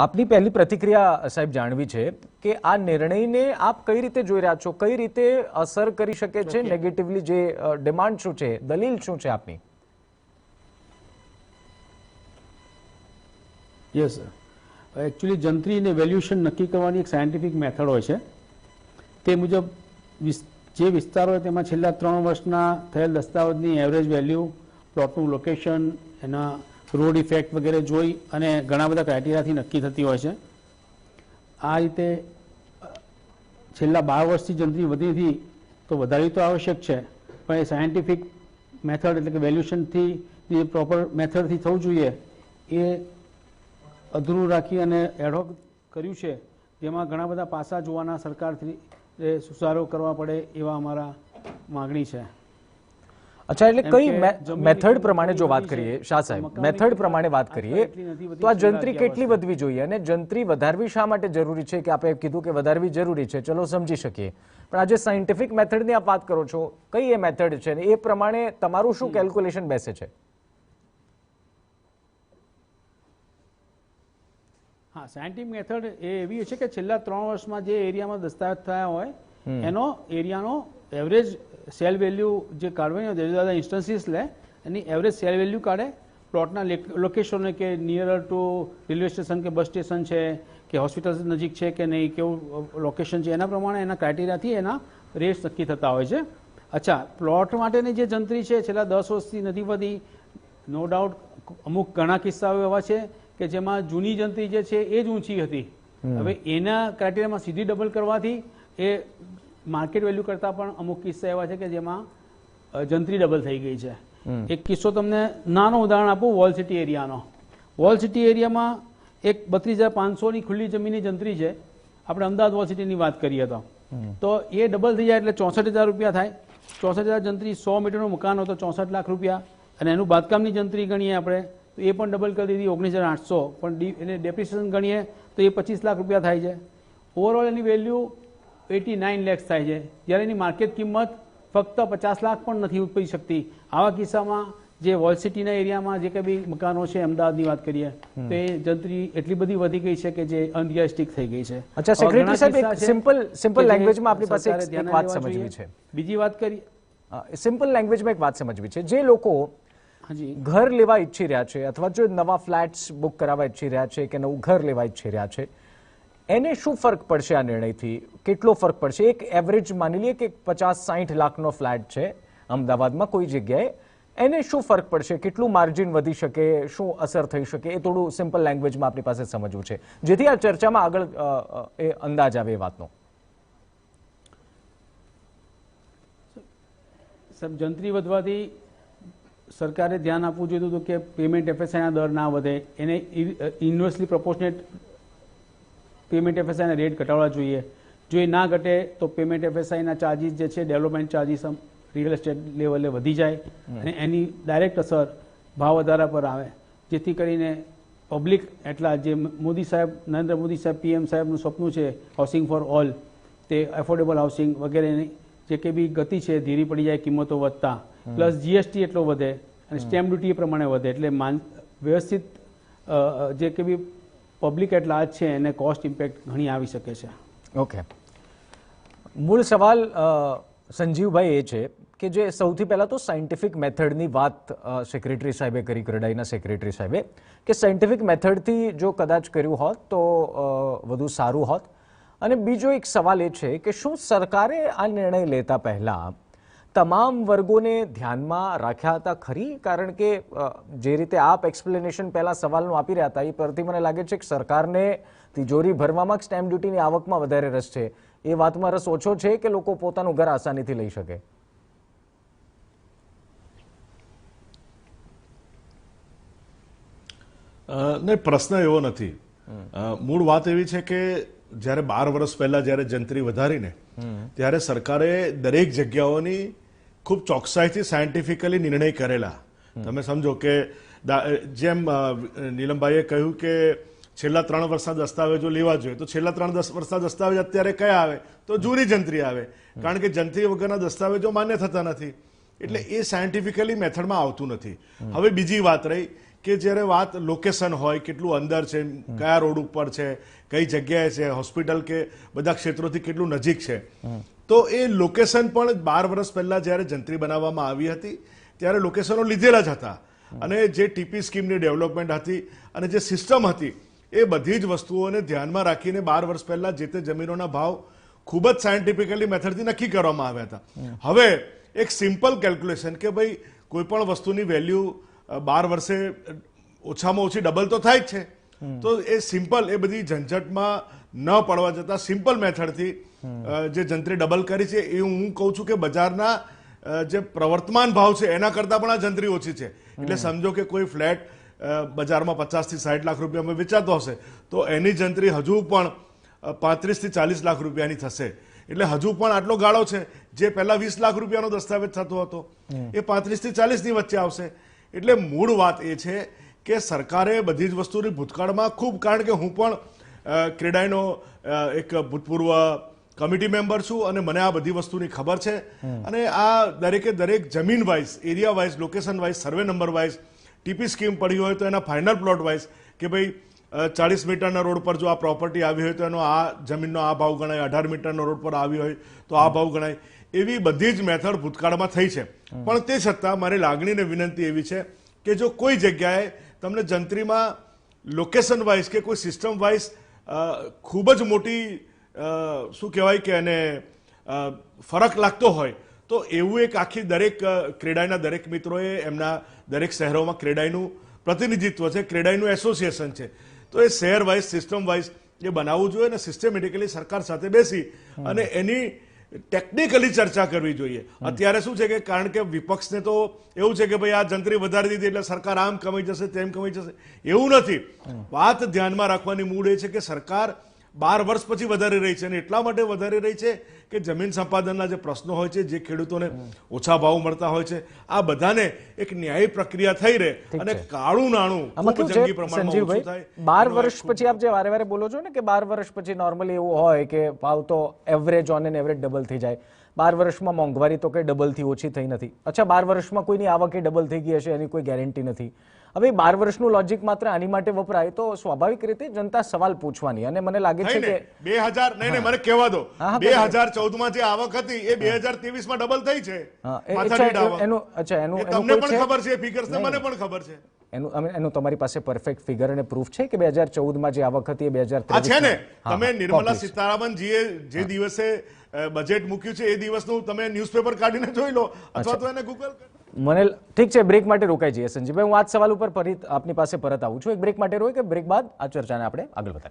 આપની પહેલી પ્રતિક્રિયા સાહેબ જાણવી છે કે આ નિર્ણયને આપ કઈ રીતે જોઈ રહ્યા છો, કઈ રીતે અસર કરી શકે છે નેગેટિવલી, જે ડિમાન્ડ શું છે, દલીલ શું છે આપની? યસ સર, એકચ્યુઅલી જંત્રીને વેલ્યુએશન નક્કી કરવાની એક સાયન્ટિફિક મેથડ હોય છે. તે મુજબ જે વિસ્તાર હોય તેમાં છેલ્લા 3 વર્ષના થયેલ દસ્તાવેજની એવરેજ વેલ્યુ, પ્લોટનું લોકેશન, એના રોડ ઇફેક્ટ વગેરે જોઈ અને ઘણા બધા ક્રાઇટેરિયાથી નક્કી થતી હોય છે. આ રીતે છેલ્લા 12 વર્ષથી જંત્રી વધી હતી તો વધારવી તો આવશ્યક છે, પણ એ સાયન્ટિફિક મેથડ એટલે કે વેલ્યુએશનથી જે પ્રોપર મેથડથી થવું જોઈએ એ અધૂરું રાખી અને એડહોક કર્યું છે, જેમાં ઘણા બધા પાસા જોવાના સરકારથી સુધારો કરવા પડે એવા અમારા માગણી છે. અચ્છા, એટલે કઈ મેથડ પ્રમાણે જો વાત કરીએ શાહ સાહેબ, મેથડ પ્રમાણે વાત કરીએ તો આ જંત્રી કેટલી વધવી જોઈએ અને જંત્રી વધારવી શા માટે જરૂરી છે? કે આપણે કીધું કે વધારવી જરૂરી છે, ચલો સમજી શકીએ, પણ આજે સાયન્ટિફિક મેથડની આપ વાત કરો છો, કઈ એ મેથડ છે એ પ્રમાણે તમારું શું કેલ્ક્યુલેશન બેસે છે? હા, સાયન્ટિફિક મેથડ એ એવી છે કે છેલ્લા 3 વર્ષમાં જે એરિયામાં દસ્તાવેજ થયા હોય એનો એરિયાનો એવરેજ સેલ વેલ્યુ જે કાઢવાની હોય, જુદા જુદા ઇન્સ્ટન્સીસ લે, એની એવરેજ સેલ વેલ્યુ કાઢે, પ્લોટના લોકેશન કે નિયરર ટુ રેલવે સ્ટેશન કે બસ સ્ટેશન છે કે હોસ્પિટલ નજીક છે કે નહીં, કેવું લોકેશન છે, એના પ્રમાણે એના ક્રાઇટેરિયાથી એના રેટ્સ નક્કી થતા હોય છે. અચ્છા, પ્લોટ માટેની જે જંત્રી છે છેલ્લા 10 વર્ષથી નથી વધી. નો ડાઉટ અમુક ઘણા કિસ્સાઓ એવા છે કે જેમાં જૂની જંત્રી જે છે એ જ ઊંચી હતી. હવે એના ક્રાઇટેરિયામાં સીધી ડબલ કરવાથી એ માર્કેટ વેલ્યુ કરતાં પણ અમુક કિસ્સા એવા છે કે જેમાં જંત્રી ડબલ થઈ ગઈ છે. એક કિસ્સો તમને નાનો ઉદાહરણ આપું, વોલ સિટી એરિયાનો. વોલ સિટી એરિયામાં એક 32,500ની ખુલ્લી જમીનની જંત્રી છે. આપણે અમદાવાદ વોલ સિટીની વાત કરીએ તો એ ડબલ થઈ જાય એટલે 64,000 રૂપિયા થાય. 64,000 જંત્રી, 100 મીટરનું મકાન હોય તો 64 લાખ રૂપિયા, અને એનું બાંધકામની જંત્રી ગણીએ આપણે તો એ પણ ડબલ કરી દીધી, 19,800, પણ એને ડેપ્રિસિએશન ગણીએ તો એ 25 લાખ રૂપિયા થાય છે. ઓવરઓલ એની વેલ્યુ 89 lakhs થાય છે, જ્યારે એની માર્કેટ કિંમત ફક્ત 50 લાખ પણ નથી ઉપજી શકતી. આવા કિસ્સામાં જે વોલ સિટીના એરિયામાં જે કંઈ બી મકાનો છે, અમદાવાદની વાત કરીએ તો એ જંત્રી એટલી બધી વધી ગઈ છે કે જે અનરિયલિસ્ટિક થઈ ગઈ છે. અચ્છા સેક્રેટરી સાહેબ, એક સિમ્પલ લેંગ્વેજમાં આપણી પાસે એક વાત સમજવી છે. બીજી વાત કરી, સિમ્પલ લેંગ્વેજમાં એક વાત સમજવી છે. જે લોકો ઘર લેવા ઈચ્છી રહ્યા છે અથવા જો નવા ફ્લેટ્સ બુક કરાવવા ઈચ્છી રહ્યા છે કે નવું ઘર લેવા ઈચ્છી રહ્યા છે, એને શું ફરક પડશે આ નિર્ણયથી? કેટલો ફરક પડશે? એક એવરેજ માની લઈએ કે 50-60 લાખનો ફ્લેટ છે અમદાવાદમાં કોઈ જગ્યાએ, એને શું ફરક પડશે? કેટલું માર્જિન વધી શકે? શું અસર થઈ શકે? એ થોડું સિમ્પલ લેંગ્વેજમાં આપણી પાસે સમજવું છે, જેથી આ ચર્ચામાં આગળ એ અંદાજ આવે એ વાતનો. સાહેબ, જંત્રી વધવાથી સરકારે ધ્યાન આપવું જોઈતું હતું કે પેમેન્ટ એફએસઆઈના દર ના વધે, એને ઇન્વર્સલી પ્રોપોર્શનેટ પેમેન્ટ એફએસઆઈના રેટ ઘટાડવા જોઈએ. જો એ ના ઘટે તો પેમેન્ટ એફએસઆઈના ચાર્જિસ જે છે, ડેવલપમેન્ટ ચાર્જિસ રિયલ એસ્ટેટ લેવલે વધી જાય અને એની ડાયરેક્ટ અસર ભાવ વધારા પર આવે, જેથી કરીને પબ્લિક એટલા જે મોદી સાહેબ, નરેન્દ્ર મોદી સાહેબ, પીએમ સાહેબનું સપનું છે હાઉસિંગ ફોર ઓલ, તે એફોર્ડેબલ હાઉસિંગ વગેરેની જે કંઈ બી ગતિ છે ધીરી પડી જાય કિંમતો વધતા, પ્લસ જીએસટી એટલો વધે અને સ્ટેમ્પ ડ્યુટી એ પ્રમાણે વધે, એટલે વ્યવસ્થિત જે કંઈ બી પબ્લિક એટ લાર્જ છે એને કોસ્ટ ઇમ્પેક્ટ ઘણી આવી શકે છે. ઓકે, મૂળ સવાલ સંજીવભાઈ એ છે કે જે સૌથી પહેલાં તો સાયન્ટિફિક મેથડની વાત સેક્રેટરી સાહેબે કરી, ક્રેડાઈના સેક્રેટરી સાહેબે, કે સાયન્ટિફિક મેથડથી જો કદાચ કર્યું હોત તો વધુ સારું હોત. અને બીજો એક સવાલ એ છે કે શું સરકારે આ નિર્ણય લેતા પહેલાં તમામ વર્ગોને ધ્યાનમાં રાખ્યા હતા ખરી? કારણ કે જે રીતે આપ એક્સપ્લેનેશન પહેલાં સવાલનું આપી રહ્યા હતા એ પરથી મને લાગે છે કે સરકારને તિજોરી ભરવામાં સ્ટેમ્પ ડ્યુટીની આવકમાં વધારે રસ છે, એ વાતમાં રસ ઓછો છે કે લોકો પોતાનું ઘર આસાનીથી લઈ શકે? નહીં, પ્રશ્ન એવો નથી. મૂળ વાત એવી છે કે જ્યારે 12 વર્ષ પહેલા જ્યારે જંત્રી વધારીને ત્યારે સરકારે દરેક જગ્યાઓની ખૂબ ચોકસાઈથી સાયન્ટિફિકલી નિર્ણય કરેલા. તમે સમજો કે જેમ નીલમભાઈએ કહ્યું કે છેલ્લા 3 વર્ષના દસ્તાવેજો લેવા જોઈએ, તો છેલ્લા 3 વર્ષના દસ્તાવેજ અત્યારે કયા આવે તો જૂની જંત્રી આવે, કારણ કે જંત્રી વગરના દસ્તાવેજો માન્ય થતા નથી. એટલે એ સાયન્ટિફિકલી મેથડમાં આવતું નથી. હવે બીજી વાત રહી કે જ્યારે વાત લોકેશન હોય, કેટલું અંદર છે, કયા રોડ ઉપર છે, કઈ જગ્યાએ છે, હોસ્પિટલ કે બધા ક્ષેત્રોથી કેટલું નજીક છે, તો એ લોકેશન પણ 12 વર્ષ પહેલા જ્યારે જંત્રી બનાવવામાં આવી હતી ત્યારે લોકેશનો લીધેલા જ હતા. અને જે ટીપી સ્કીમની ડેવલપમેન્ટ હતી અને જે સિસ્ટમ હતી એ બધી જ વસ્તુઓને ધ્યાનમાં રાખીને 12 વર્ષ પહેલા જે તે જમીનોના ભાવ ખૂબ જ સાયન્ટિફિકલી મેથડથી નક્કી કરવામાં આવ્યા હતા. હવે એક સિમ્પલ કેલ્ક્યુલેશન કે ભાઈ કોઈ પણ વસ્તુની વેલ્યુ 12 વર્ષે ઓછામાં ઓછી ડબલ તો થાય જ છે, તો એ સિમ્પલ એ બધી ઝંઝટમાં ન પડવા જતા સિમ્પલ મેથડથી જે જંત્રી ડબલ કરી છે એ હું કહું છું કે બજારના જે પ્રવર્તમાન ભાવ છે એના કરતાં પણ આ જંત્રી ઓછી છે. એટલે સમજો કે કોઈ ફ્લેટ બજારમાં 50 થી 60 લાખ રૂપિયામાં વેચાતો હશે તો એની જંત્રી હજુ પણ 35 થી 40 લાખ રૂપિયાની થશે. એટલે હજુ પણ આટલો ગાળો છે. જે પહેલા 20 લાખ રૂપિયાનો દસ્તાવેજ થતો હતો એ 35 થી 40 ની વચ્ચે આવશે. એટલે મૂળ વાત એ છે કે સરકારે બધી જ વસ્તુની ભૂતકાળમાં ખૂબ, કારણ કે હું પણ ક્રેડાઈનો એક ભૂતપૂર્વ કમિટી મેમ્બર છું અને મને આ બધી વસ્તુની ખબર છે. અને આ દરેકે દરેક જમીન wise, area wise, location wise, survey number wise TP scheme પડી હોય તો એના ફાઇનલ પ્લોટ વાઇઝ કે ભાઈ 40 મીટરના રોડ પર જો આ પ્રોપર્ટી આવી હોય તો એનો આ જમીનનો આ ભાવ ગણાય, 18 મીટરના રોડ પર આવી હોય તો આ ભાવ ગણાય, એવી બધી જ મેથડ ભૂતકાળમાં થઈ છે. પણ તે છતાં મારી લાગણીને વિનંતી એવી છે કે જો કોઈ જગ્યાએ તમને જંત્રીમાં લોકેશન વાઇઝ કે કોઈ સિસ્ટમ વાઇઝ ખૂબ જ મોટી શું કહેવાય કે એને ફરક લાગતો હોય તો એવું એક આખી દરેક ક્રેડાઈના દરેક મિત્રોએ એમના દરેક શહેરોમાં ક્રેડાઈનું પ્રતિનિધિત્વ છે, ક્રેડાઈનું એસોસિએશન છે, તો એ શહેર વાઇઝ, સિસ્ટમ વાઇઝ એ બનાવવું જોઈએ અને સિસ્ટમેટિકલી સરકાર સાથે બેસી અને એની ટેકનિકલી ચર્ચા કરવી જોઈએ. અત્યારે શું છે કે કારણ કે વિપક્ષને તો એવું છે કે ભાઈ આ જંત્રી વધારી દીધી એટલે સરકાર આમ કમાઈ જશે, તેમ કમાઈ જશે. એવું નથી. વાત ધ્યાનમાં રાખવાની મૂળ એ છે કે સરકાર 12 વર્ષ પછી વધારી રહી છે અને એટલા માટે વધારી રહી છે કે જમીન સંપાદનના જે પ્રશ્નો હોય છે, જે ખેડૂતોને ઓછા ભાવ મળતા હોય છે, આ બધાને એક ન્યાયી પ્રક્રિયા થઈ રહે અને કાળું નાણું ખૂબ જંગી પ્રમાણમાં ઓછું થાય. 12 વર્ષ પછી આપ જે વારે વારે બોલો છો ને કે 12 વર્ષ પછી નોર્મલી એવું હોય કે ભાવ તો average on an average double થઈ જાય. 12 વર્ષમાં મોંઘવારી તો કઈ ડબલ થી ઓછી થઈ નથી. અચ્છા, 12 વર્ષમાં કોઈની આવક ડબલ થઈ ગઈ હશે એની કોઈ ગેરંટી નથી. હવે 12 વર્ષનું લોજિક માત્ર આની માટે વપરાય તો સ્વાભાવિક રીતે જનતા સવાલ પૂછવાની. અને મને લાગે છે કે 2000 નહીં, મને કહેવા દો, 2014માં જે આવક હતી એ 2023માં ડબલ થઈ છે. તમને પણ ખબર છે ફિગર્સ ને, મને પણ ખબર છે. એનું તમારી પાસે પરફેક્ટ ફિગર અને પ્રૂફ છે કે 2014માં જે આવક હતી એ 2023 છે ને? તમે નિર્મલા સીતારામનજીએ જે દિવસે બજેટ મૂક્યું છે એ દિવસનું તમે ન્યૂઝપેપર કાઢીને જોઈ લો અથવા તો એને ગૂગલ. મને ઠીક છે, બ્રેક માટે રોકાઈ જઈએ સંજીવભાઈ. હું આ સવાલ ઉપર ફરી આપની પાસે પરત આવું છું. એક બ્રેક માટે રોય કે બ્રેક બાદ આ ચર્ચાને આપણે આગળ વધારીએ.